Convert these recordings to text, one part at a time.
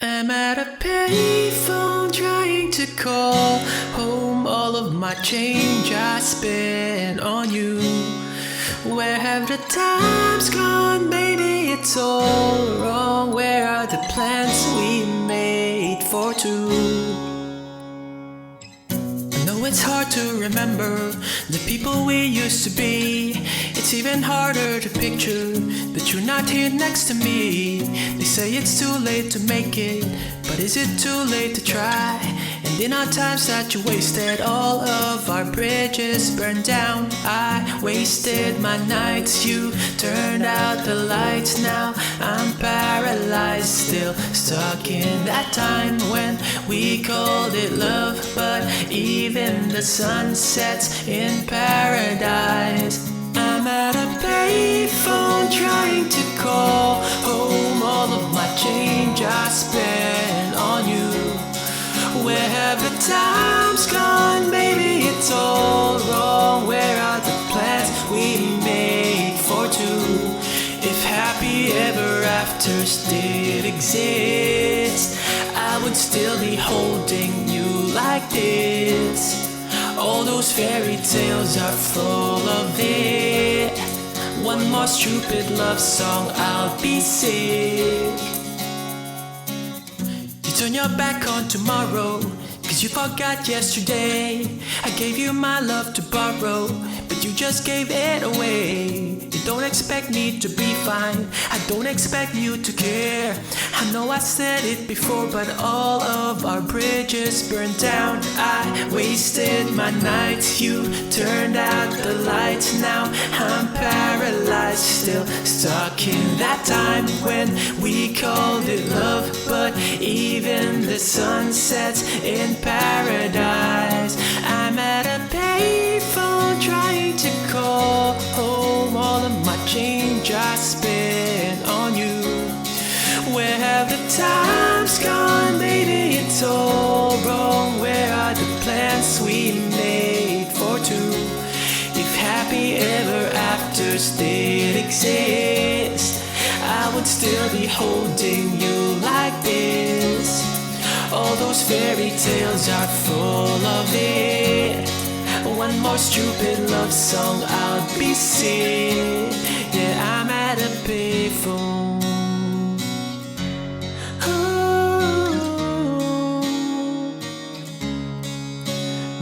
I'm at a payphone trying to call home all of my change I spent on you. Where have the times gone? Maybe it's all wrong. Where are the plans we made for two? I know it's hard to remember the people we used to be. It's even harder to picture that you're not here next to me. They say it's too late to make it, but is it too late to try? And in our times that you wasted, all of our bridges burned down. I wasted my nights, you turned out the lights. Now I'm paralyzed, still stuck in that time when we called it love. But even the sun sets in paradise. I'm at a payphone trying to call home all of my change I spent on you. Where have the times gone? Maybe it's all wrong. Where are the plans we made for two? If happy ever afters did exist, I would still be holding you like this. All those fairy tales are full of it. One more stupid love song, I'll be sick. You turn your back on tomorrow, cause you forgot yesterday. I gave you my love to borrow, but you just gave it away. You don't expect me to be fine, I don't expect you to care. I know I said it before, but all of our bridges burned down. I wasted my nights, you turned out the lights. Now I'm paralyzed, still stuck in that time when we called it love. But even the sun sets in paradise. I'm at a payphone trying to call home all of my change I spent on you. Where have the times gone? Maybe it's all wrong. Where are the plans we made for two? If happy ever afters did exist, I would still be holding you like this. All those fairy tales are full of it. One more stupid love song, I'll be sick. Yeah, I'm at a payphone.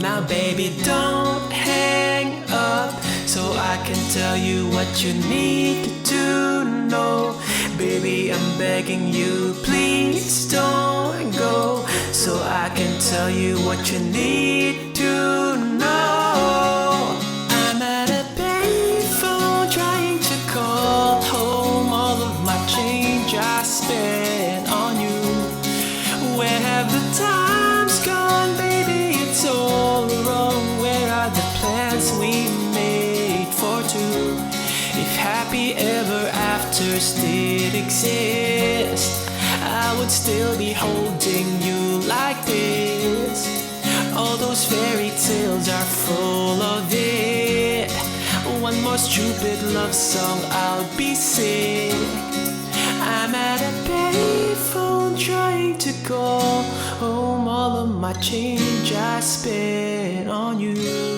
Now baby, don't hang up, so I can tell you what you need to know. Baby, I'm begging you, please don't go, so I can tell you what you need to know. I'm at a payphone trying to call home all of my change I spent on you. Where have the times gone? Baby, it's all wrong. Where are the plans we made for two? If happy ever afters did exist, I would still be holding you like this. All those fairy tales are full of it. One more stupid love song, I'll be sick. I'm at a payphone trying to call home all of my change I spent on you.